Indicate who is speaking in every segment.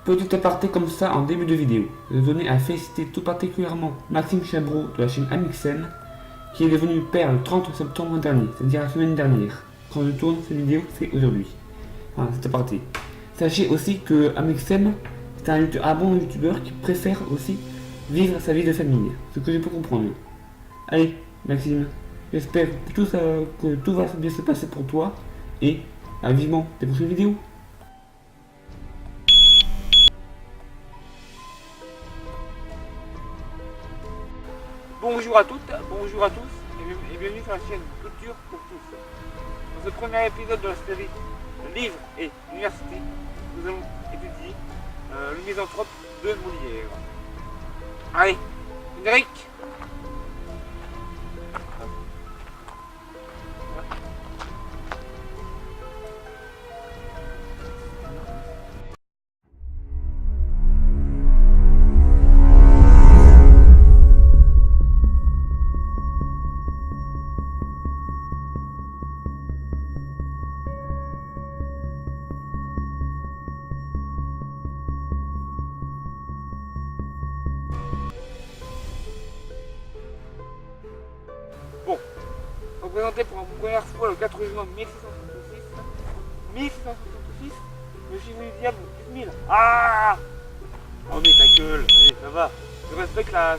Speaker 1: Petit aparté comme ça en début de vidéo. Je tenais à féliciter tout particulièrement Maxime Chabreau de la chaîne Amixem, qui est devenu père le 30 septembre dernier, c'est-à-dire la semaine dernière. Quand je tourne cette vidéo, c'est aujourd'hui. Enfin, c'est aparté. Sachez aussi que Amixem, c'est un bon youtubeur qui préfère aussi vivre sa vie de famille, ce que je peux comprendre. Allez, Maxime, j'espère que tout va bien se passer pour toi et à vivement des prochaines vidéos.
Speaker 2: Bonjour à toutes, bonjour à tous et bienvenue sur la chaîne Culture pour tous. Dans ce premier épisode de la série Livres et Université, nous allons étudier le misanthrope de Molière. Allez, générique. Bon, représenté pour la première fois le 4 juin 1666, le chiffre du diable 10 000. Ah, oh mais ta gueule, mais ça va. Je respecte la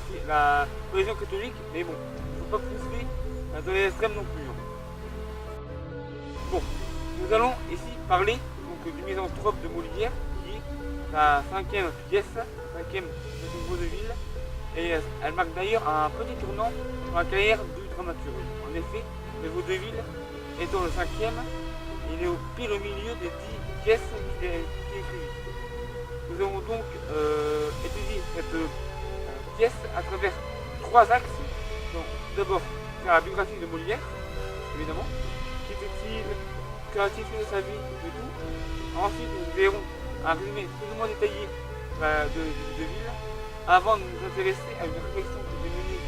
Speaker 2: religion catholique, mais bon, il ne faut pas pousser dans les extrêmes non plus. Bon, nous allons ici parler donc, du misanthrope de Molière, qui est la cinquième pièce, la cinquième de vaudeville, et elle marque d'ailleurs un petit tournant dans la carrière du dramaturge. En effet, le vaudeville étant le cinquième, il est au pile au milieu des 10 pièces qu'il a écrites. Nous allons donc étudier cette pièce à travers 3 axes. Donc, d'abord, faire la biographie de Molière, évidemment. Qui était-il? Qu'a t de sa vie et tout. Ensuite, nous verrons un résumé plus ou moins détaillé de ville, avant de nous intéresser à une réflexion que j'ai menée,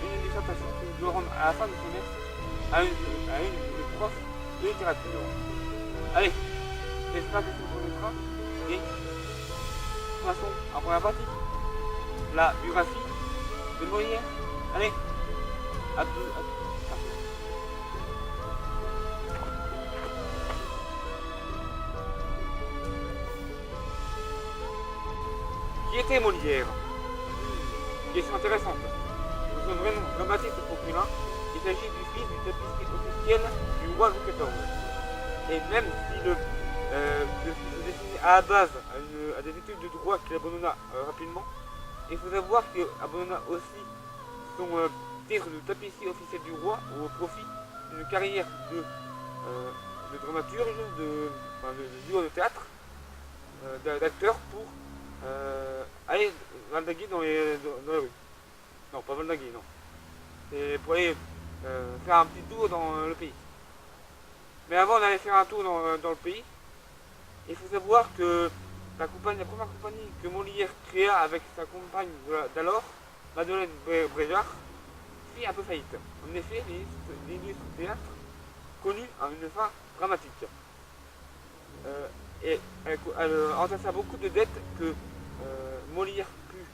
Speaker 2: une dissertation que je dois rendre à la fin du semestre à une des profs de littérature. Allez, j'espère que ça vous connaîtra et passons à la première partie, la biographie de Molière. Allez, à tout. Qui était Molière? Question intéressante. Dans son vrai nom, Jean-Baptiste Populin, il s'agit du fils du tapissier officiel du roi Louis XIV. Et même si le se destinait à la base à des études de droit qu'il abandonna rapidement, il faut savoir qu'il abandonna aussi son titre de tapissier officiel du roi au profit d'une carrière de dramaturge, de duo de théâtre, d'acteur pour aller valdinguer dans les rues. Non, pas valdinguer, non. C'est pour aller faire un petit tour dans le pays. Mais avant d'aller faire un tour dans le pays, il faut savoir que la première compagnie que Molière créa avec sa compagne d'alors, Madeleine Bréjard, fit un peu faillite. En effet, l'illustre théâtre connut une fin dramatique. Et elle entassa beaucoup de dettes que Molière put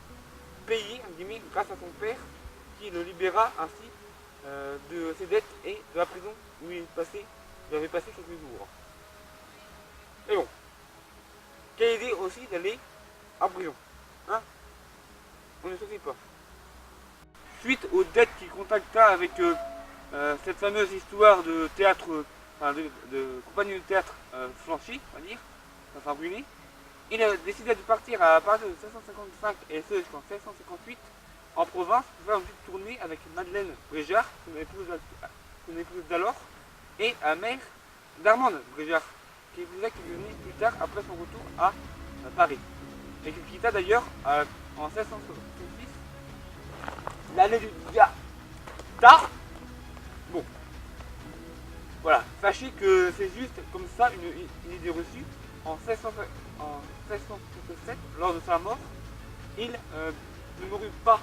Speaker 2: payer grâce à son père qui le libéra ainsi de ses dettes et de la prison où il avait passé quelques jours. Mais bon, quelle idée aussi d'aller en prison, hein? On ne se fait pas. Suite aux dettes qu'il contacta avec cette fameuse histoire de théâtre, de compagnie de théâtre flanchie, on va dire, enfin brûlée, il a décidé de partir à partir de 1655 et ce jusqu'en 1658 en province pour faire une petite tournée avec Madeleine Bréjard, son épouse d'alors, et la mère d'Armande Bréjard, qui venait plus tard après son retour à Paris. Et qui quitta d'ailleurs en 1666 l'année du diable. Bon, voilà, sachez que c'est juste comme ça une idée reçue. En 1667, lors de sa mort, il ne mourut pas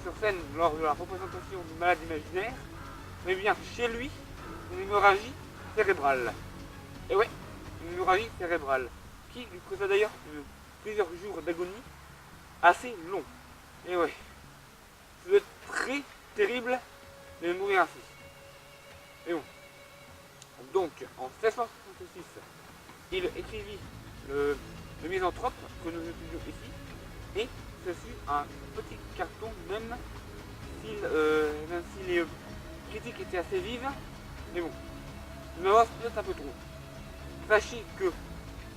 Speaker 2: sur scène lors de la représentation du malade imaginaire, mais bien chez lui, une hémorragie cérébrale. Et ouais, une hémorragie cérébrale, qui lui causa d'ailleurs une plusieurs jours d'agonie assez longs. Et ouais, ça doit être très terrible de mourir ainsi. Et bon, donc en 1666, il écrivit le Misanthrope que nous étudions ici, et ce fut un petit carton, même si les critiques étaient assez vives, mais bon, je m'avance peut-être un peu trop. Sachez que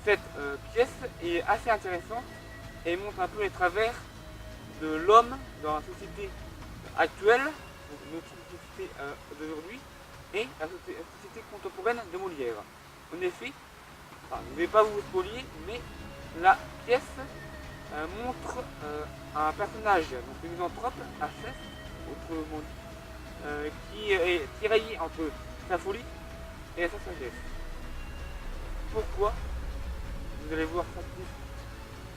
Speaker 2: cette pièce est assez intéressante et montre un peu les travers de l'homme dans la société actuelle, donc notre société d'aujourd'hui, et la société contemporaine de Molière. En effet, enfin, je ne vais pas vous spoiler, mais la pièce montre un personnage, donc le misanthrope, Alceste, autrement dit, qui est tiraillé entre sa folie et sa sagesse. Pourquoi? Vous allez voir ça plus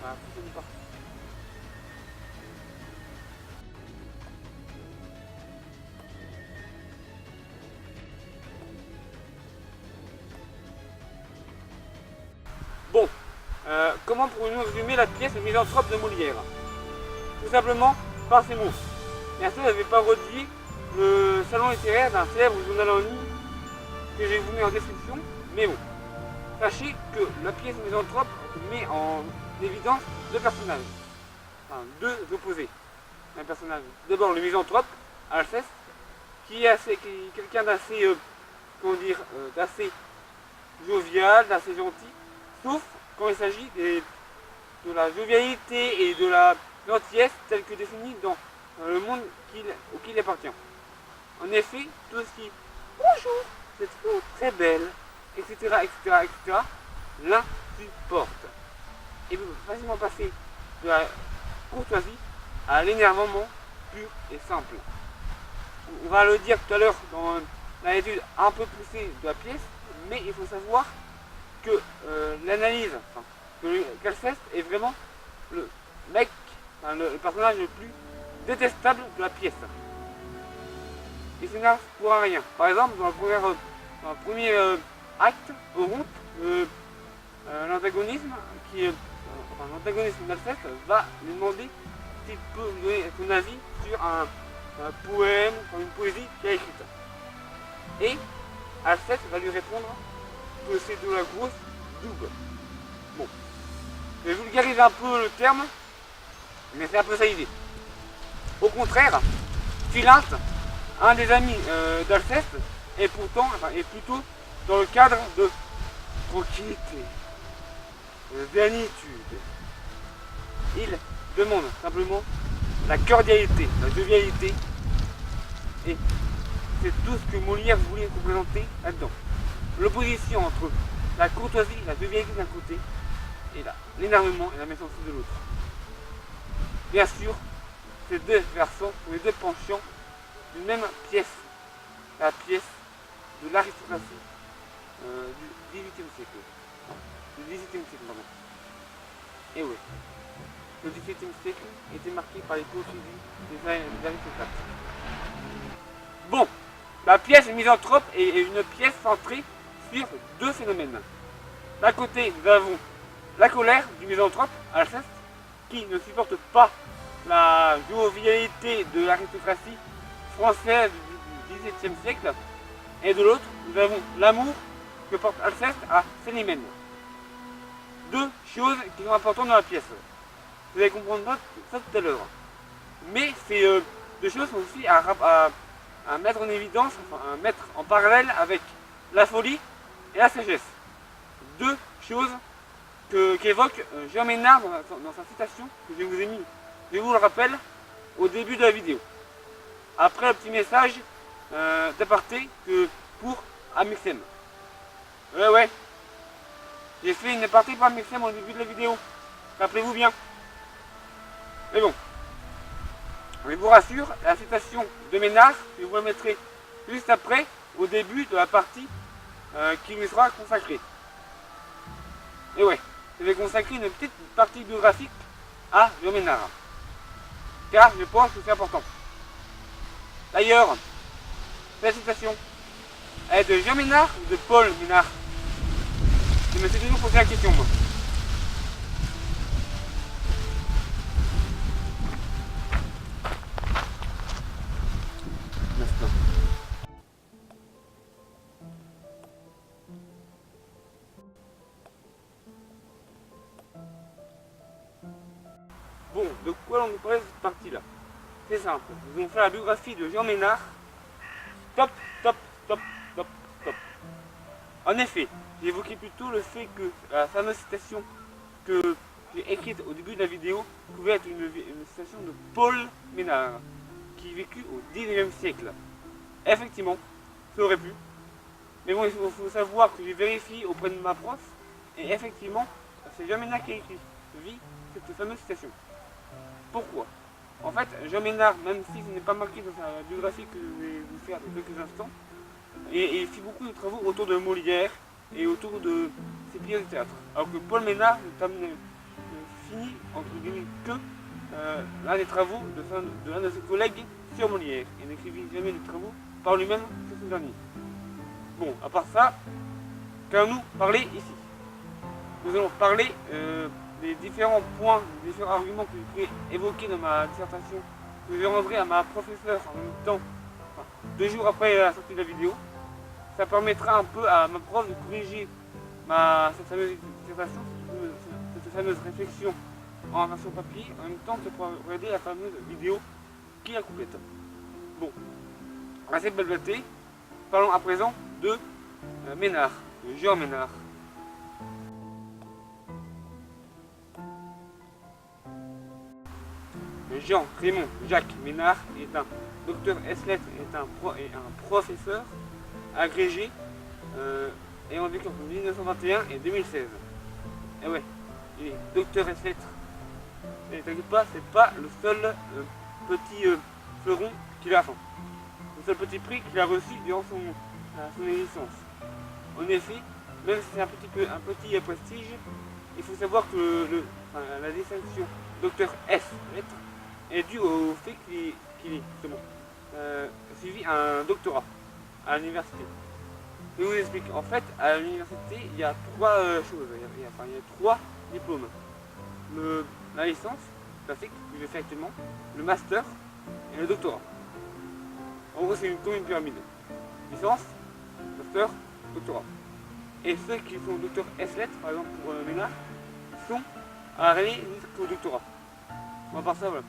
Speaker 2: à la prochaine partie. Bon, comment pourrions-nous résumer la pièce Le Misanthrope de Molière? Tout simplement par ces mots. Bien sûr, je n'avais pas parodié le salon littéraire d'un célèbre journal en ligne que je vais vous mettre en description, mais bon. Sachez que la pièce Misanthrope met en évidence deux personnages, enfin deux opposés. Un personnage, d'abord le misanthrope, Alceste, qui est quelqu'un d'assez, comment dire, d'assez jovial, d'assez gentil, sauf quand il s'agit de la jovialité et de la gentillesse telle que définie dans le monde auquel il appartient. En effet, tout ce qui bonjour, c'est trop très belle, etc., etc., etc., l'insupporte. Et vous pouvez facilement passer de la courtoisie à l'énervement pur et simple. On va le dire tout à l'heure dans l'étude un peu poussée de la pièce, mais il faut savoir que l'analyse, qu'Alceste est vraiment le mec, le personnage le plus détestable de la pièce. Il s'énerve pour un rien. Par exemple, dans le premier acte, Oronte, l'antagonisme d'Alceste va lui demander s'il peut lui donner son avis sur un poème, une poésie qu'il a écrite. Et Alceste va lui répondre que c'est de la grosse double. Bon, je vulgarise un peu le terme, mais c'est un peu ça l'idée. Au contraire, Philinte, un des amis d'Alceste, est plutôt dans le cadre de tranquillité, de zénitude. Il demande simplement la cordialité, la jovialité, et c'est tout ce que Molière voulait représenter là-dedans. L'opposition entre la courtoisie, la jovialité d'un côté, et l'énervement et la méchanceté de l'autre. Bien sûr, ces deux versants sont les deux penchants d'une même pièce, la pièce de l'aristocratie du XVIIIe siècle. Du XVIIIe siècle, pardon. Et oui, le XVIIIe siècle était marqué par les poursuivis des aristocrates. Bon, la pièce misanthrope est une pièce centrée sur deux phénomènes. D'un côté, nous avons la colère du misanthrope, Alceste, qui ne supporte pas la jovialité de l'aristocratie française du XVIIe siècle, et de l'autre, nous avons l'amour que porte Alceste à Célimène. Deux choses qui sont importantes dans la pièce. Vous allez comprendre ça tout à l'heure. Mais ces deux choses sont aussi à mettre en évidence, à mettre en parallèle avec la folie et la sagesse. Deux choses qu'évoque Jean Ménard dans sa citation que je vous ai mis, je vous le rappelle, au début de la vidéo. Après le petit message d'aparté que pour Amixem. Ouais, j'ai fait une aparté pour Amixem au début de la vidéo. Rappelez-vous bien. Mais bon, je vous rassure, la citation de Ménard, je vous la mettrai juste après, au début de la partie qui lui sera consacrée. Et ouais, je vais consacrer une petite partie biographique à Jean Ménard. Car je pense que c'est important. D'ailleurs, cette citation est de Jean Ménard ou de Paul Ménard? Je me suis toujours posé la question, moi. Bon, de quoi on nous parlait cette partie-là? C'est simple. Nous allons faire la biographie de Jean Ménard. Top, top, top, top, top. En effet, j'ai évoqué plutôt le fait que la fameuse citation que j'ai écrite au début de la vidéo pouvait être une citation de Paul Ménard, qui vécut au 19e siècle. Effectivement, ça aurait pu. Mais bon, il faut savoir que j'ai vérifié auprès de ma prof, et effectivement, c'est Jean Ménard qui a écrit cette fameuse citation. Pourquoi? En fait, Jean Ménard, même si ce n'est pas marqué dans sa biographie que je vais vous faire dans quelques instants, et il fit beaucoup de travaux autour de Molière et autour de ses pièces de théâtre. Alors que Paul Ménard ne finit, entre guillemets, que l'un des travaux de l'un de ses collègues sur Molière, et n'écrivit jamais de travaux par lui-même sur ce dernier. Bon, à part ça, qu'allons-nous parler ici? Nous allons parler des différents points, des différents arguments que je pourrais évoquer dans ma dissertation, que je rendrai à ma professeure en même temps, 2 jours après la sortie de la vidéo. Ça permettra un peu à ma prof de corriger cette fameuse dissertation, cette fameuse réflexion en version papier, en même temps que pour regarder la fameuse vidéo qui la complète. Bon, assez balbaté, parlons à présent de Ménard, de Jean Ménard. Jean Raymond Jacques Ménard est un docteur S-lettres et un professeur agrégé ayant vécu entre 1921 et 2016. Et ouais, il est docteur S-lettres. Et t'inquiète pas, c'est pas le seul petit fleuron qu'il a, le seul petit prix qu'il a reçu durant son licence. En effet, même si c'est un petit prestige, il faut savoir que la distinction docteur S-lettres est due au fait qu'il ait suivi un doctorat à l'université. Je vous explique. En fait, à l'université, il y a 3 choses. Il y a 3 diplômes. La licence classique que je fais actuellement, le master et le doctorat. En gros, c'est comme une pyramide. Licence, master, doctorat. Et ceux qui sont docteur S-lettres, par exemple pour Ménard, sont arrivés jusqu'au doctorat. À part ça, voilà.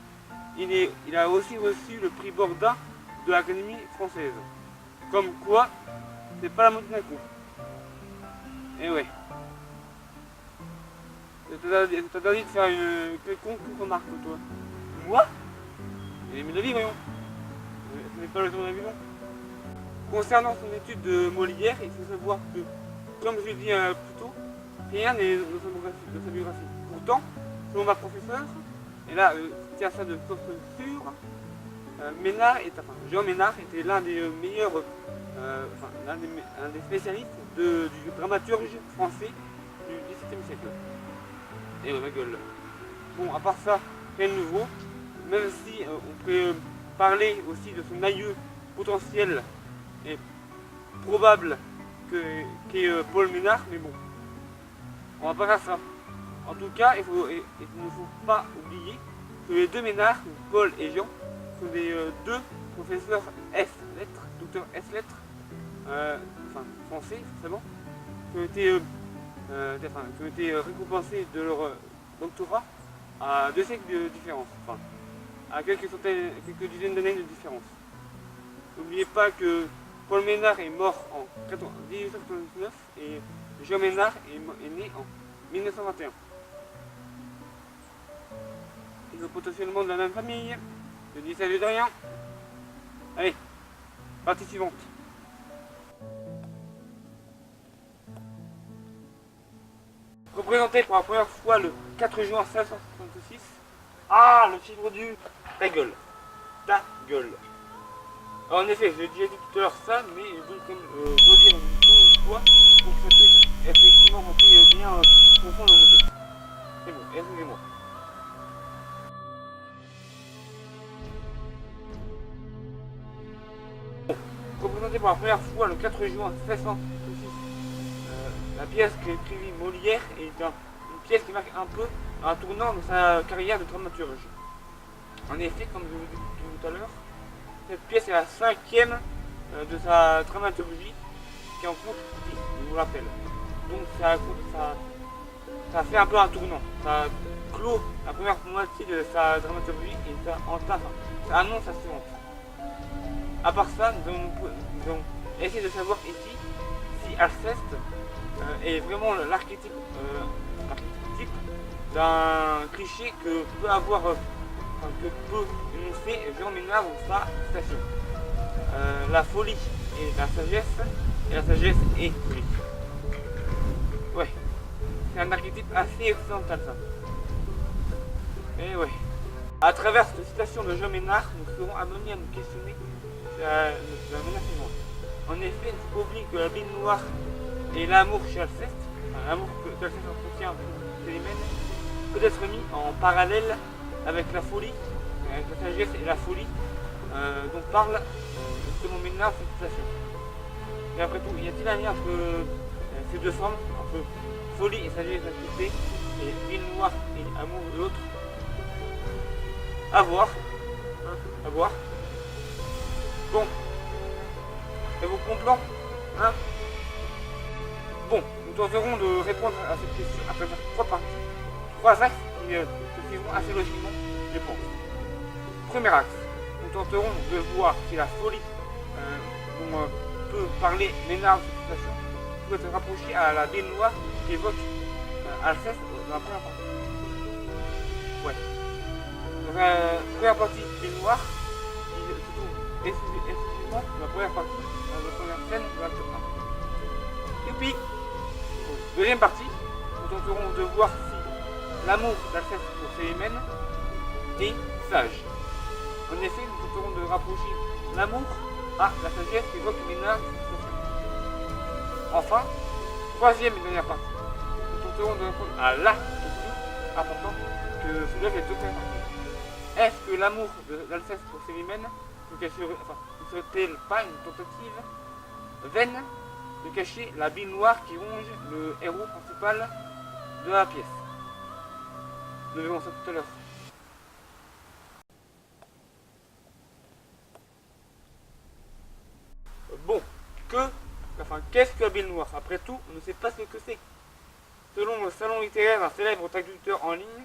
Speaker 2: Il a aussi reçu le prix Bordin de l'Académie française. Comme quoi, c'est pas la moitié d'un coup. Et ouais. T'as interdit de faire une quelconque remarque, toi. Moi? Mais la vie, voyons. Ce n'est pas le tour d'un vivant. Concernant son étude de Molière, il faut savoir que, comme je l'ai dit plus tôt, rien n'est dans sa biographie. Pourtant, selon ma professeure, et là, tiens ça de source sûre, Jean Ménard était l'un des meilleurs, l'un des spécialistes du dramaturge français du XVIIe siècle. Et ma gueule. Bon, à part ça, rien de nouveau, même si on peut parler aussi de son aïeux potentiel et probable qu'est Paul Ménard, mais bon, on va pas faire ça. En tout cas, il ne faut pas oublier que les 2 Ménard, Paul et Jean, sont des 2 professeurs S-lettres, docteurs S-lettres, français forcément, qui ont été récompensés de leur doctorat à 2 siècles de différence, à quelques dizaines d'années de différence. N'oubliez pas que Paul Ménard est mort en 1899 et Jean Ménard est né en 1921. Ils sont potentiellement de la même famille. Je dis salut de rien. Allez, partie suivante. Représenté pour la première fois le 4 juin 1566. Ah, le chiffre du... Ta gueule. Ta gueule. Alors, en effet, je l'ai déjà dit tout à l'heure ça, mais je veux quand même redire une fois pour que ça puisse effectivement rentrer bien profond dans vos têtes. C'est bon, excusez-moi. Représenté pour la première fois le 4 juin 1666, la pièce qu'écrivit Molière est une pièce qui marque un peu un tournant dans sa carrière de dramaturge. En effet, comme je vous l'ai dit tout à l'heure, cette pièce est la 5e de sa dramaturgie qui en compte 10, je vous rappelle. Donc ça compte ça fait un peu un tournant. Ça clôt la première moitié de sa dramaturgie et ça entame, ça annonce la suivante. À part ça, nous allons essayer de savoir ici si Alceste est vraiment l'archétype type d'un cliché que peut avoir, que peut énoncer Jean Ménard dans sa citation. La folie et la sagesse est folie. Ouais, c'est un archétype assez occidental ça. Et ouais. À travers cette citation de Jean Ménard, nous serons amenés à nous questionner de la manière suivante. En effet, il ne faut pas oublier que la bille noire et l'amour chez Alceste, l'amour que Alceste entretient pour Célimène, peut être mis en parallèle avec la folie, avec la sagesse et la folie dont parle justement Ménard cette citation. Et après tout, y a-t-il un lien entre ces deux formes, entre folie et sagesse d'un côté, et bille noire et amour de l'autre? À voir. Hein, à voir. Bon. Et vos bons plans, hein? Bon, nous tenterons de répondre à cette question à travers trois axes qui se suivront assez logiquement, je pense. Premier axe, nous tenterons de voir si la folie dont peut parler Ménard de cette situation peut se rapprocher à la bille noire qu'évoque Alceste dans la première partie. Ouais. Dans la première partie bille noire, qui se trouve exclusivement dans la première partie, dans la première scène de l'acte 1. Et puis, deuxième partie, nous tenterons de voir si l'amour d'Alceste pour Célimène est sage. En effet, nous tenterons de rapprocher l'amour à la sagesse qu'évoque Ménard. Enfin, troisième et dernière partie, nous tenterons de répondre à la question importante que soulèvent les deux premières parties. Est-ce que l'amour d'Alceste pour Célimène ne serait-elle pas une tentative vaine de cacher la bille noire qui ronge le héros principal de la pièce? Nous verrons ça tout à l'heure. Bon, qu'est-ce que la bille noire? Après tout, on ne sait pas ce que c'est. Selon le salon littéraire d'un célèbre traducteur en ligne,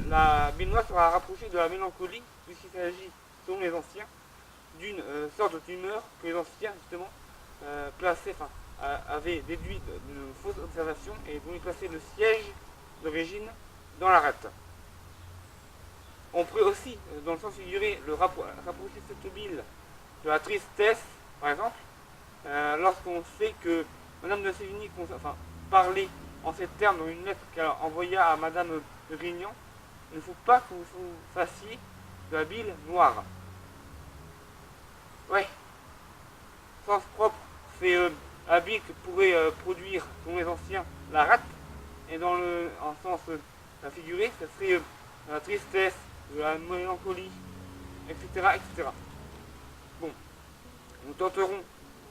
Speaker 2: la bille noire sera rapprochée de la mélancolie, puisqu'il s'agit, selon les anciens, d'une sorte d'humeur que les anciens, justement, avaient déduit d'une fausse observation et dont ils plaçaient le siège d'origine dans la rate. On pourrait aussi, dans le sens figuré, rapprocher cette bille de la tristesse, par exemple, lorsqu'on sait que Madame de Sévigny parlait en ces termes dans une lettre qu'elle envoya à Madame de Grignan. Il ne faut pas que vous fassiez de la bille noire. Ouais. Sens propre, c'est la bille que pourrait produire, selon les anciens, la rate. Et en sens figuré, ce serait la tristesse, de la mélancolie, etc., etc. Bon, nous tenterons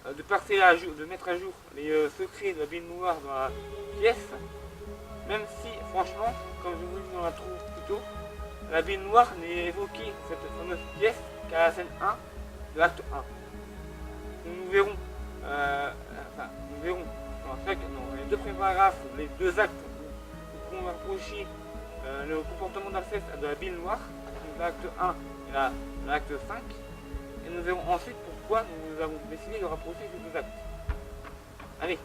Speaker 2: de mettre à jour les secrets de la bille noire dans la pièce, même si, franchement, comme je vous dis dans l'intro plus tôt, la bille noire n'est évoquée, cette fameuse pièce, qu'à la scène 1 de l'acte 1. Nous verrons dans les deux premiers paragraphes, les deux actes, nous pouvons rapprocher le comportement d'Alceste de la bille noire, donc l'acte 1 et l'acte 5, et nous verrons ensuite pourquoi nous avons décidé de rapprocher ces deux actes. Allez,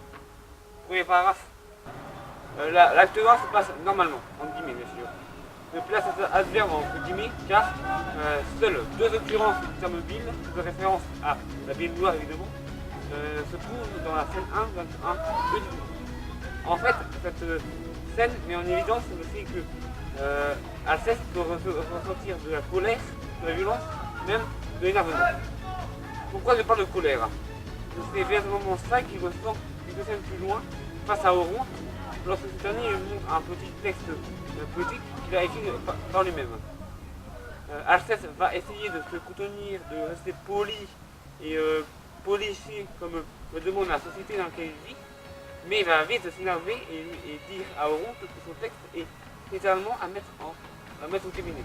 Speaker 2: premier paragraphe. L'acte 1 se passe normalement, entre guillemets bien sûr. Je place cet adverbe entre guillemets car seules deux occurrences du terme bille, de référence à la bille noire évidemment, se trouvent dans la scène 1, 21, 2 du livre. En fait, cette scène met en évidence le fait que Alceste peut ressentir de la colère, de la violence, même de l'énervement. Pourquoi je parle de colère? C'est véritablement ça qu'il ressent quelques scènes plus loin face à Oron, lorsque cette année il montre un petit texte poétique qu'il a écrit par lui-même. Alceste va essayer de se contenir, de rester poli et policier comme le demande la société dans laquelle il vit, mais il va vite s'énerver et dire à Oron que son texte est littéralement à mettre au cabinet.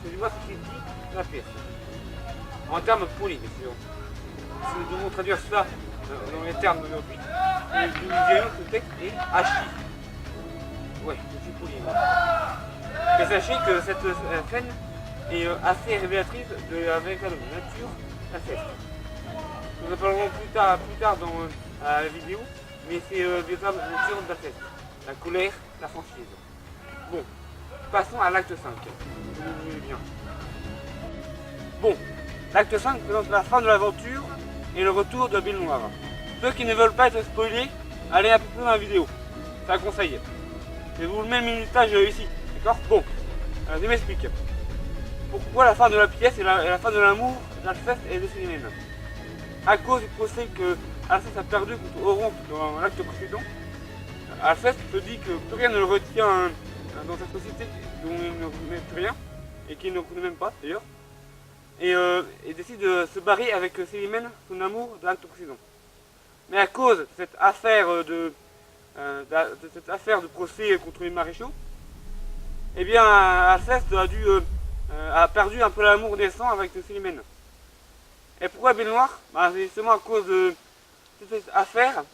Speaker 2: C'est du moins ce qu'il dit dans la pièce. En termes polis, bien sûr. Si nous devons traduire cela dans les termes d'aujourd'hui, nous dirions que ce texte est hachis. Ouais, je suis poli. Mais sachez que cette scène est assez révélatrice de la véritable nature d'Alceste. Nous en parlerons plus tard dans la vidéo, mais c'est la véritable nature d'Alceste. La colère, la franchise. Bon, passons à l'acte 5, si vous voulez bien. Bon, l'acte 5 présente la fin de l'aventure et le retour de Bill Noir. Ceux qui ne veulent pas être spoilés, allez un peu plus dans la vidéo. C'est un conseil. Je vous le mets le minutage ici, d'accord? Bon, je m'explique. Pourquoi la fin de la pièce et la fin de l'amour d'Alceste et de Célimène? À cause du procès que Alceste a perdu contre Oronte dans l'acte précédent, Alceste se dit que plus rien ne le retient dans cette société dont il ne connaît plus rien, et qu'il ne connaît même pas d'ailleurs, et décide de se barrer avec Célimène, son amour de l'acte précédent. Mais à cause de cette affaire de procès contre les maréchaux, eh bien Alceste a perdu un peu l'amour naissant avec Célimène. Et pourquoi Bill Noir? C'est justement à cause de cette affaire,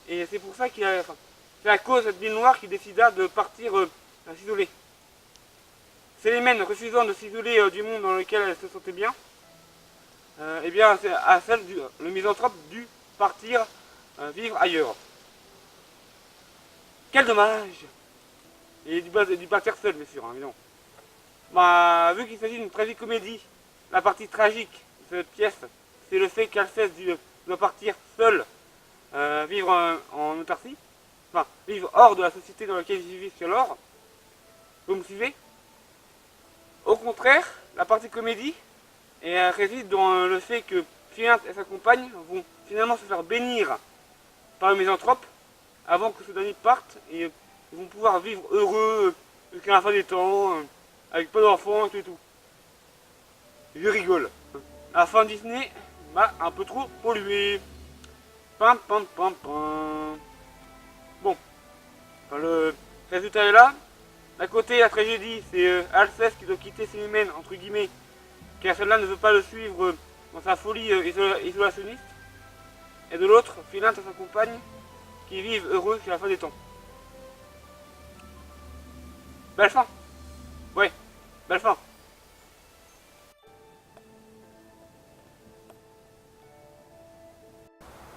Speaker 2: et c'est pour ça c'est à cause de Bill Noir qu'il décida de partir s'isoler. Célimène, refusant de s'isoler du monde dans lequel elle se sentait bien, eh bien le misanthrope dut partir vivre ailleurs. Quel dommage! Et du partir seul, bien sûr, hein, évidemment. Vu qu'il s'agit d'une tragicomédie, la partie tragique de cette pièce, c'est le fait qu'Alceste doit partir seul vivre en autarcie, enfin, vivre hors de la société dans laquelle il vivait jusqu'alors. Vous me suivez? Au contraire, la partie comédie réside dans le fait que Philinte et sa compagne vont finalement se faire bénir par le misanthrope avant que ce dernier parte, et ils vont pouvoir vivre heureux jusqu'à la fin des temps, avec pas d'enfants et tout. Je rigole. La fin Disney m'a un peu trop pollué. Pam pam pam pam. Bon, le résultat est là. D'un côté, la tragédie, c'est Alceste qui doit quitter Célimène, entre guillemets, car celle-là ne veut pas le suivre dans sa folie isolationniste. Et de l'autre, Philinte et sa compagne, qui vivent heureux jusqu'à la fin des temps. Belle fin. Ouais, belle fin.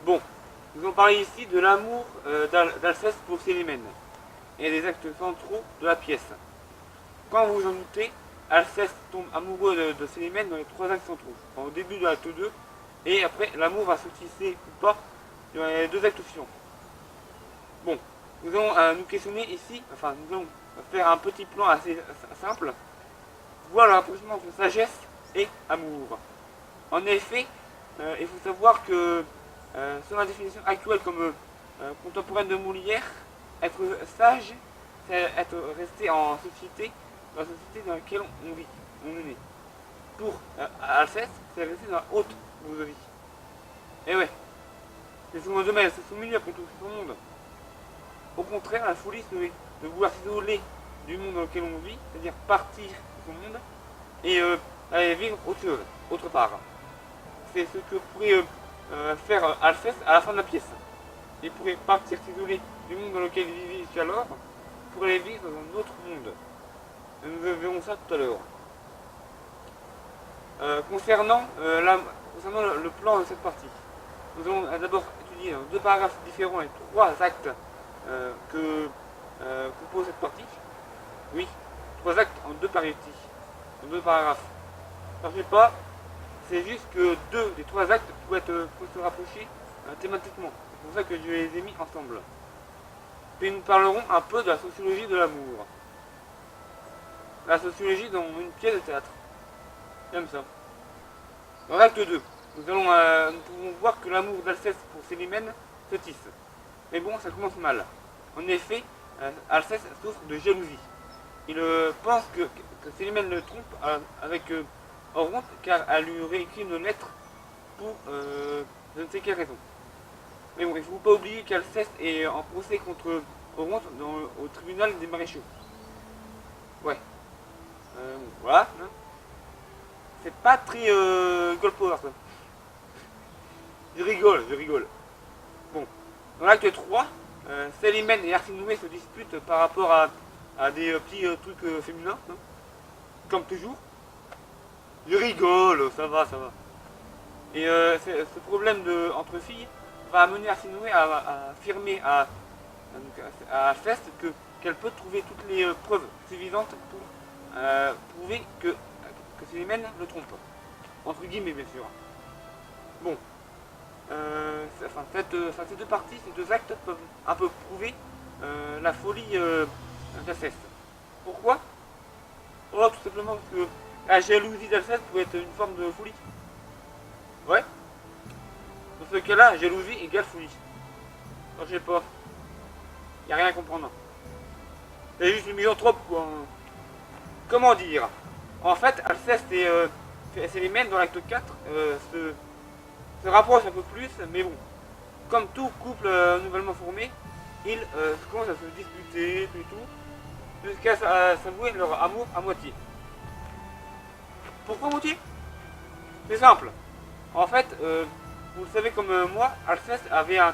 Speaker 2: Bon, nous allons parler ici de l'amour d'Alceste pour Célimène et des actes centraux de la pièce. Quand vous en doutez, Alceste tombe amoureux de Célimène dans les 3 actes centraux, au début de l'acte 2, et après l'amour va se tisser ou pas dans les 2 actes suivants. Bon, nous allons nous questionner ici, enfin nous allons faire un petit plan assez simple, voir le rapprochement entre sagesse et amour. En effet, il faut savoir que selon la définition actuelle comme contemporaine de Molière, être sage, c'est être resté en société, dans la société dans laquelle on vit, on est né. Pour Alceste, c'est rester dans la haute bourgeoisie. Et ouais, c'est son domaine, c'est son milieu après tout, c'est son monde. Au contraire, la folie serait de vouloir s'isoler du monde dans lequel on vit, c'est-à-dire partir de son monde et aller vivre autre chose, autre part. C'est ce que pourrait faire Alceste à la fin de la pièce. Il pourrait partir s'isoler du monde dans lequel il vivait jusqu'alors pour aller vivre dans un autre monde. Et nous verrons ça tout à l'heure. Concernant le plan de cette partie, nous allons d'abord étudier 2 paragraphes différents et 3 actes que compose cette partie. Oui, 3 actes en 2 parties, en 2 paragraphes. Ça ne fait pas, c'est juste que 2 des 3 actes pourraient se rapprocher thématiquement. C'est pour ça que je les ai mis ensemble. Puis nous parlerons un peu de la sociologie de l'amour. La sociologie dans une pièce de théâtre. Comme ça. Dans l'acte 2, nous pouvons voir que l'amour d'Alceste pour Célimène se tisse. Mais bon, ça commence mal. En effet, Alceste souffre de jalousie. Il pense que Célimène le trompe avec Oronte car elle lui aurait écrit une lettre pour je ne sais quelle raison. Mais bon, il ne faut pas oublier qu'Alceste est en procès contre Oronte au tribunal des maréchaux. Ouais. Voilà. Hein. C'est pas très Goldpower ça. Je rigole. Bon. Dans l'acte 3, Célimène et Arsinoé se disputent par rapport à à des petits trucs féminins, hein, comme toujours. Je rigole, ça va, ça va. Et ce problème entre filles va amener Arsène à affirmer à Alceste qu'elle peut trouver toutes les preuves suffisantes pour prouver que Célimène le trompe. Entre guillemets, bien sûr. Bon. Ces deux parties, ces deux actes peuvent un peu prouver la folie d'Alceste. Pourquoi? Oh, tout simplement parce que la jalousie d'Alceste pouvait être une forme de folie. Ouais. Dans ce cas-là, jalousie égale folie. Non, je sais pas. Y a rien à comprendre. C'est juste une misanthrope, quoi. Comment dire? En fait, Alceste et Célimène, dans l'acte 4, se rapprochent un peu plus, mais bon. Comme tout couple nouvellement formé, ils commencent à se disputer, tout, jusqu'à s'avouer leur amour à moitié. Pourquoi moitié? C'est simple. En fait, vous le savez comme moi, Alceste avait un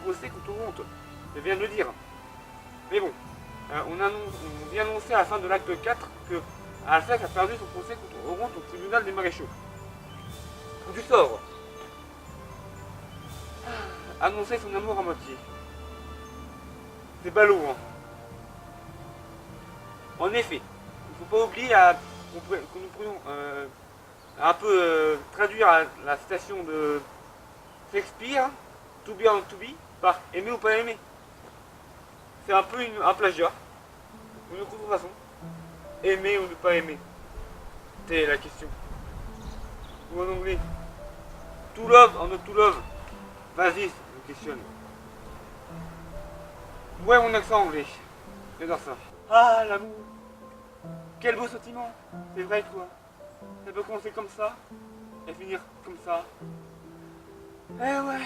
Speaker 2: procès contre Oronte. Je viens de le dire. Mais bon, on vient annoncer à la fin de l'acte 4 que Alceste a perdu son procès contre Oronte au tribunal des maréchaux. Du sort. Annoncer son amour à moitié. C'est ballot, hein. En effet, il ne faut pas oublier que nous pourrions un peu traduire la citation de Shakespeare, to be or not to be, par aimer ou pas aimer. C'est un peu un plagiat, une contrefaçon. Aimer ou ne pas aimer, c'est la question. Ou en anglais, to love or not to love. Vas-y, je questionne. Ouais, mon accent anglais, j'adore ça. Ah, l'amour, quel beau sentiment, c'est vrai quoi. Ça peut commencer comme ça, et finir comme ça. Eh ouais.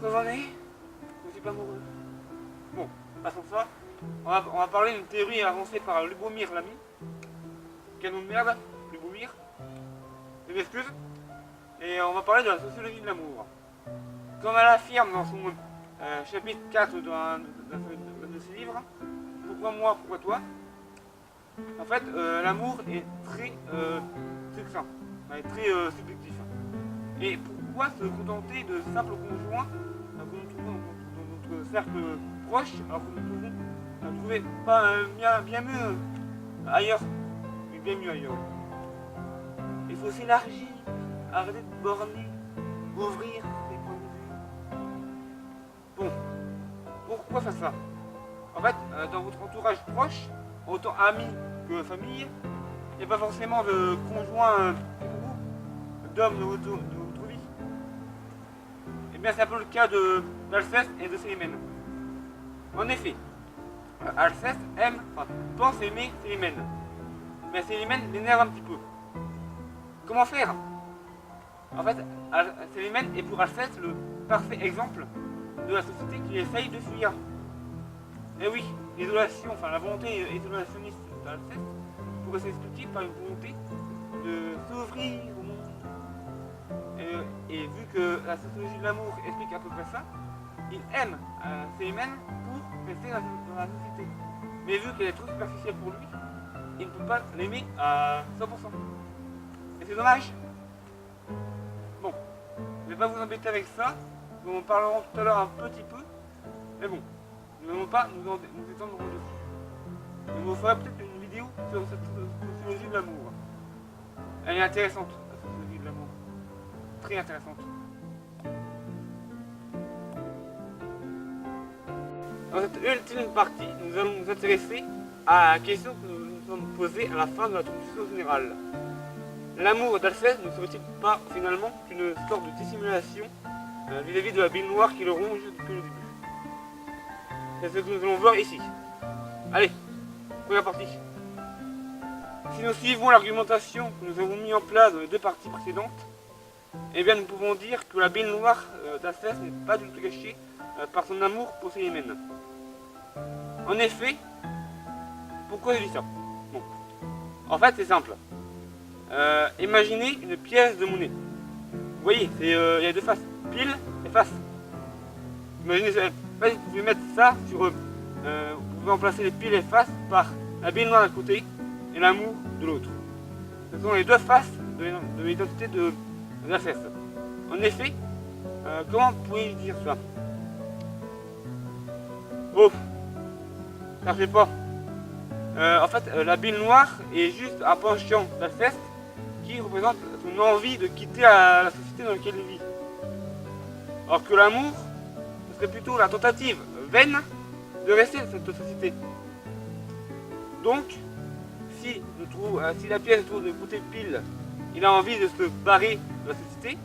Speaker 2: Preuve en est, je suis pas amoureux. Bon, passons ça. On va parler d'une théorie avancée par Lubomir Lamy. Quel nom de merde, Lubomir. Je m'excuse. Et on va parler de la sociologie de l'amour. Comme elle affirme dans son chapitre 4 d'un de ses livres, pourquoi moi, pourquoi toi? En fait, l'amour est très succinct, très subjectif. Et pourquoi se contenter de simples conjoints que nous trouvons dans notre cercle proche, alors que nous pouvons trouver pas bien mieux ailleurs, mais bien mieux ailleurs. Il faut s'élargir, arrêter de borner, ouvrir les points de vue. Bon, pourquoi faire ça? En fait, dans votre entourage proche, autant amis que famille, il n'y a pas forcément de conjoint d'hommes de votre vie. Et bien c'est un peu le cas d'Alceste et de Célimène. En effet, Alceste pense aimer Célimène. Mais Célimène l'énerve un petit peu. Comment faire? En fait, Célimène est pour Alceste le parfait exemple de la société qui essaye de fuir. Et oui, l'isolation, la volonté isolationniste d'Alceste pourrait s'expliquer par une volonté de s'ouvrir au monde. Et vu que la sociologie de l'amour explique à peu près ça, il aime Célimène pour rester dans la société. Mais vu qu'elle est trop superficielle pour lui, il ne peut pas l'aimer à 100%. Et c'est dommage. Bon, je ne vais pas vous embêter avec ça, nous en parlerons tout à l'heure un petit peu, mais bon, nous n'allons pas nous étendre dessus. Je vous ferai peut-être une vidéo sur cette sociologie de l'amour. Elle est intéressante, la sociologie de l'amour. Très intéressante. Dans cette ultime partie, nous allons nous intéresser à la question que nous nous sommes posée à la fin de la introduction générale. L'amour d'Alceste ne serait-il pas finalement qu'une sorte de dissimulation vis-à-vis de la bille noire qui le ronge depuis le début? C'est ce que nous allons voir ici. Allez, première partie. Si nous suivons l'argumentation que nous avons mis en place dans les deux parties précédentes, eh bien nous pouvons dire que la bille noire d'Alceste n'est pas du tout cachée par son amour pour Célimène. En effet, pourquoi je dis ça? Bon, en fait c'est simple. Imaginez une pièce de monnaie. Vous voyez, il y a deux faces, pile et face. Imaginez ça. En fait, vous pouvez mettre ça sur vous pouvez remplacer les piles et faces par la bille noire d'un côté et l'amour de l'autre. Ce sont les deux faces de l'identité de l'Alceste. En effet, comment pouvez-vous dire ça? Oh, ça ne fait pas. En fait, la bille noire est juste un penchant d'Alceste qui représente son envie de quitter la société dans laquelle il vit. Alors que l'amour, ce serait plutôt la tentative vaine de rester dans cette société. Donc, si la pièce se trouve du côté pile, il a envie de se barrer de la société.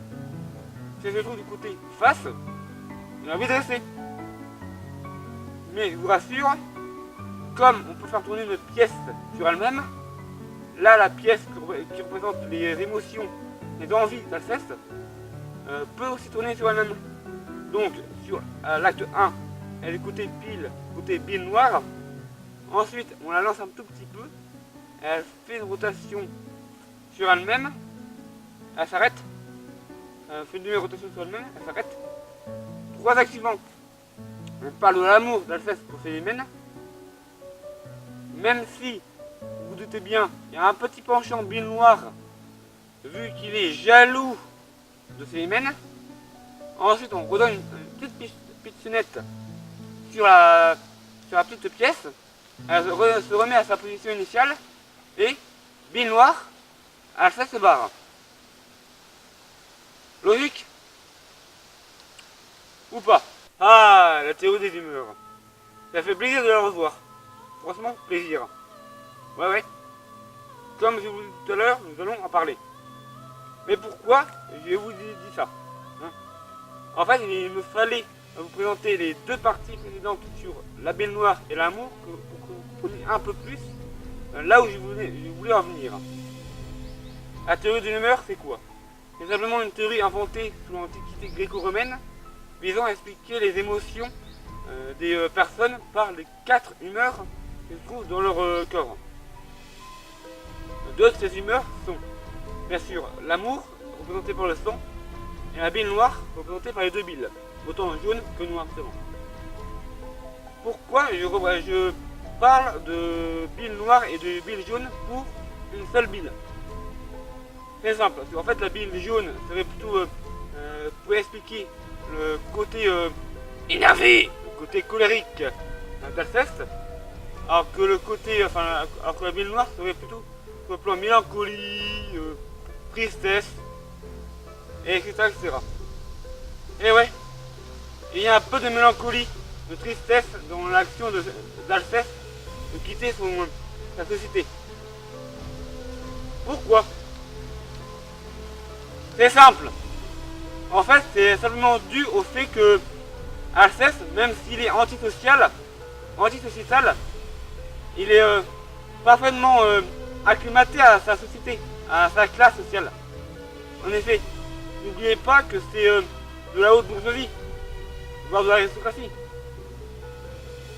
Speaker 2: Si elle se trouve du côté face, il a envie de rester. Mais je vous rassure, comme on peut faire tourner une pièce sur elle-même, là la pièce qui représente les émotions, les envies d'Alceste, peut aussi tourner sur elle-même. Donc sur l'acte 1, elle est côté pile, côté bille noire. Ensuite, on la lance un tout petit peu, elle fait une rotation sur elle-même, elle s'arrête, elle fait une demi-rotation sur elle-même, elle s'arrête. Trois actes suivants. On parle de l'amour d'Alceste pour Célimène. Même si, vous vous doutez bien, il y a un petit penchant bille noire, vu qu'il est jaloux de Célimène. Ensuite, on redonne une petite pitchounette sur la petite pièce. Elle se remet à sa position initiale. Et, bille noire, Alceste se barre. Logique? Ou pas? Ah, la théorie des humeurs. Ça fait plaisir de la revoir. Franchement, plaisir. Ouais. Comme je vous ai dit tout à l'heure, nous allons en parler. Mais pourquoi je vous ai dit ça, hein? En fait, il me fallait vous présenter les deux parties précédentes sur la bille noire et l'amour pour que vous compreniez un peu plus là où je voulais en venir. La théorie des humeurs, c'est quoi? C'est simplement une théorie inventée sous l'Antiquité gréco-romaine visant à expliquer les émotions des personnes par les 4 humeurs qui se trouvent dans leur corps. Deux de ces humeurs sont, bien sûr, l'amour, représenté par le sang, et la bille noire, représentée par les deux billes, autant jaune que noir seulement. Pourquoi je parle de bille noire et de bille jaune pour une seule bille? C'est simple, parce qu'en fait la bille jaune serait plutôt pour expliquer le côté énervé, le côté colérique d'Alceste, alors que la bille noire serait plutôt sur le plan mélancolie, tristesse, et etc. Et ouais, il y a un peu de mélancolie, de tristesse dans l'action d'Alceste de quitter sa société. Pourquoi? C'est simple. En fait, c'est simplement dû au fait que Alceste, même s'il est antisociétal, il est parfaitement acclimaté à sa société, à sa classe sociale. En effet, n'oubliez pas que c'est de la haute bourgeoisie, voire de l'aristocratie.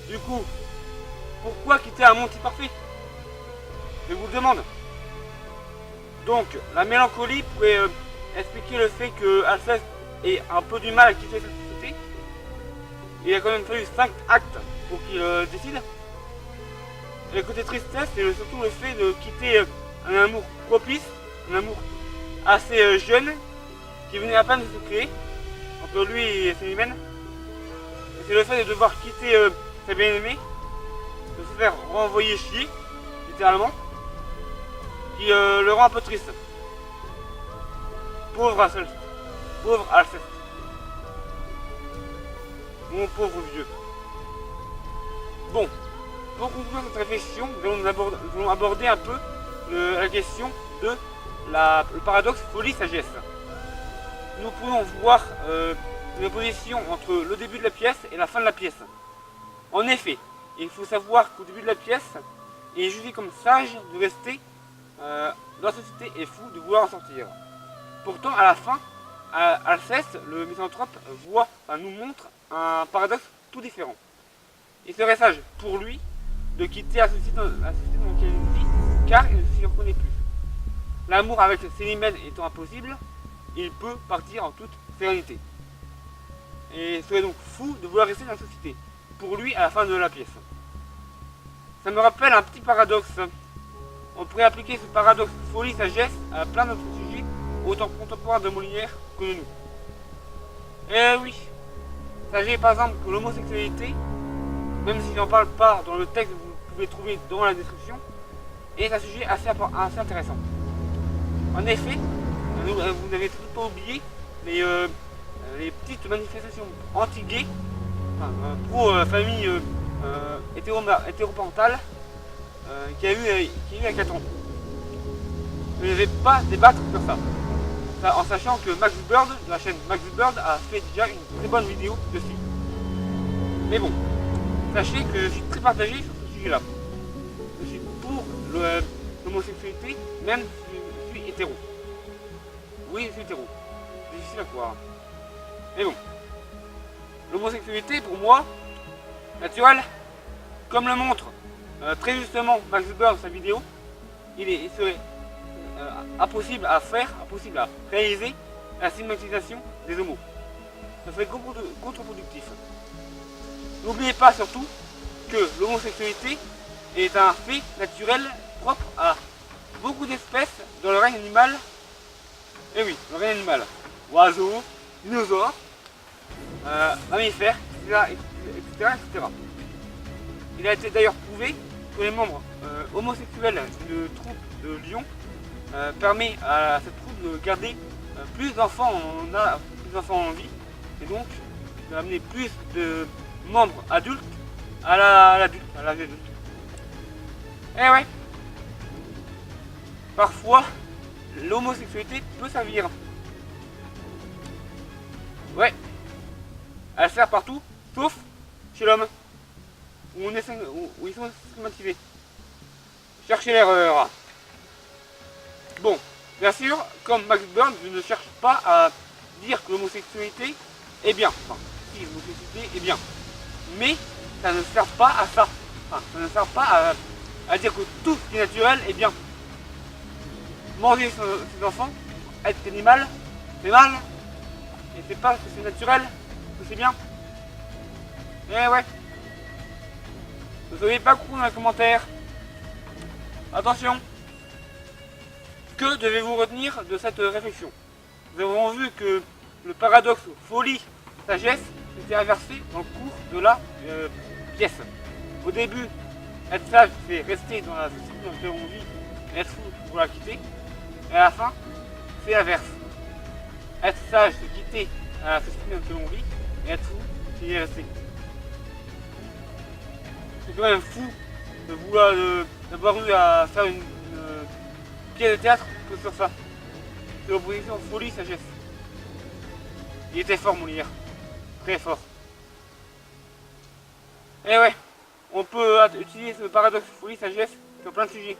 Speaker 2: Du coup, pourquoi quitter un monde si parfait? Je vous le demande. Donc, la mélancolie pourrait expliquer le fait que Alceste ait un peu du mal à quitter cette société. Il a quand même fallu 5 actes pour qu'il décide. Et le côté tristesse, c'est surtout le fait de quitter un amour propice, un amour assez jeune, qui venait à peine de se créer, entre lui et Célimène. Et c'est le fait de devoir quitter sa bien-aimée, de se faire renvoyer chier, littéralement, qui le rend un peu triste. Pauvre Alceste. Pauvre Alceste. Mon pauvre vieux. Bon, pour conclure cette réflexion, nous allons aborder un peu la question de le paradoxe folie-sagesse. Nous pouvons voir une opposition entre le début de la pièce et la fin de la pièce. En effet, il faut savoir qu'au début de la pièce, il est jugé comme sage de rester dans la société et fou de vouloir en sortir. Pourtant, à la fin, Alceste, le misanthrope, nous montre un paradoxe tout différent. Il serait sage pour lui de quitter la société dans laquelle il vit, car il ne s'y reconnaît plus. L'amour avec Célimène étant impossible, il peut partir en toute sérénité. Et il serait donc fou de vouloir rester dans la société, pour lui à la fin de la pièce. Ça me rappelle un petit paradoxe. On pourrait appliquer ce paradoxe folie-sagesse à plein d'autres sujets, autant contemporains de Molière que de nous. Eh oui, sachez par exemple que l'homosexualité, même si j'en parle pas dans le texte, vous pouvez trouver dans la description, est un sujet assez intéressant. En effet, vous n'avez tout pas oublié les petites manifestations anti-gays, pro-famille hétéroparentale, qu'il y a eu à 4 ans. Je ne vais pas débattre sur ça. En sachant que Max Bird, de la chaîne Max Bird, a fait déjà une très bonne vidéo dessus. Mais bon, sachez que je suis très partagé sur ce sujet-là. Je suis pour l'homosexualité, même si je suis hétéro. Oui, je suis hétéro. C'est difficile à croire. Mais bon, l'homosexualité, pour moi, naturelle, comme le montre très justement Max Bird dans sa vidéo, il serait impossible à faire, impossible à réaliser la stigmatisation des homos. Ça serait contre-productif. N'oubliez pas surtout que l'homosexualité est un fait naturel propre à beaucoup d'espèces dans le règne animal. Et oui, le règne animal. Oiseaux, dinosaures, mammifères, etc. Il a été d'ailleurs prouvé que les membres homosexuels d'une troupe de lions permet à cette troupe de garder plus d'enfants en vie et donc d'amener plus de membres adultes à l'âge adulte. Eh ouais, parfois l'homosexualité peut servir. Ouais, elle sert partout, sauf chez l'homme, où ils sont stigmatisés. Cherchez l'erreur. Bon, bien sûr, comme Max Bird, je ne cherche pas à dire que l'homosexualité est bien. Enfin, si l'homosexualité est bien. Mais ça ne sert pas à ça. Enfin, ça ne sert pas à dire que tout ce qui est naturel est bien. Manger ses enfants, être animal, c'est mal. Et c'est pas que c'est naturel, que c'est bien. Eh ouais. Ne soyez pas con dans les commentaires. Attention. Que devez-vous retenir de cette réflexion? Nous avons vu que le paradoxe folie-sagesse s'était inversé dans le cours de la pièce. Au début, être sage, c'est rester dans la société dans laquelle on vit et être fou pour la quitter. Et à la fin, c'est l'inverse. Être sage, c'est quitter la société dans laquelle on vit et être fou, c'est y rester. C'est quand même fou de vouloir d'avoir eu à faire une pièce de théâtre que sur ça. C'est l'opposition folie-sagesse. Il était fort, Molière. Très fort. Et ouais, on peut utiliser ce paradoxe folie-sagesse sur plein de sujets,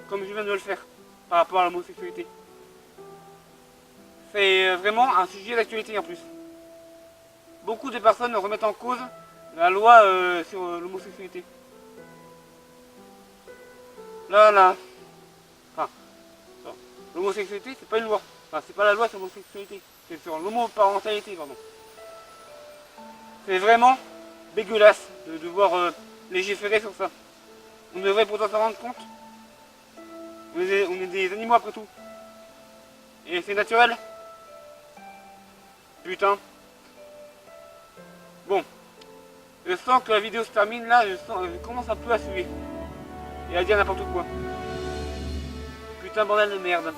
Speaker 2: comme je viens de le faire, par rapport à l'homosexualité. C'est vraiment un sujet d'actualité en plus. Beaucoup de personnes remettent en cause la loi sur l'homosexualité. Là. Enfin, l'homosexualité, c'est pas une loi. Enfin, c'est pas la loi sur l'homosexualité. C'est sur l'homoparentalité, pardon. C'est vraiment dégueulasse de devoir légiférer sur ça. On devrait pourtant s'en rendre compte. On est des animaux après tout. Et c'est naturel. Putain. Bon. Je sens que la vidéo se termine là, je commence un peu à suer. Et à dire n'importe quoi. Putain, bordel de merde.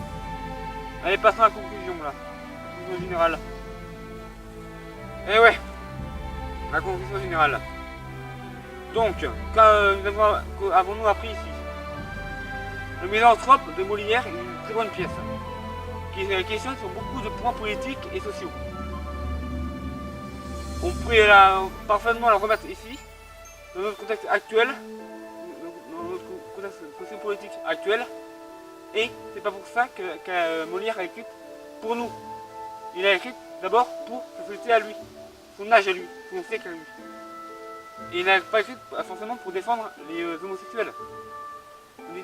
Speaker 2: Allez, passons à la conclusion là. La conclusion générale. Eh ouais. La conclusion générale. Donc, qu'avons-nous appris ici? Le Misanthrope de Molière est une très bonne pièce, qui questionne sur beaucoup de points politiques et sociaux. On pourrait parfaitement la remettre ici, dans notre contexte actuel, dans notre contexte sociopolitique actuel, et c'est pas pour ça que Molière a écrit pour nous. Il a écrit d'abord pour sa société à lui, son âge à lui, son siècle à lui. Et il n'a pas écrit forcément pour défendre les homosexuels. Ne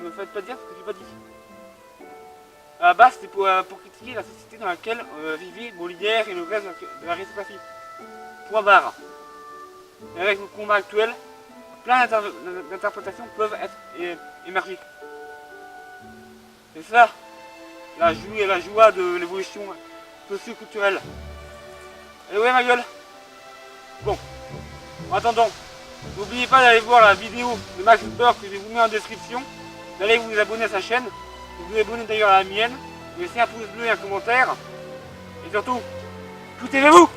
Speaker 2: me faites pas dire ce que je n'ai pas dit. À la base, c'était pour critiquer la société dans laquelle vivait Molière et le reste de l'aristocratie. Point barre. Et avec le combat actuel, plein d'interprétations peuvent être émergées. C'est ça, la joie de l'évolution socio-culturelle. Et ouais ma gueule. Bon, en attendant, n'oubliez pas d'aller voir la vidéo de Max Burg que je vous mets en description, d'aller vous abonner à sa chaîne, de vous abonner d'ailleurs à la mienne, de laisser un pouce bleu et un commentaire, et surtout, écoutez-vous.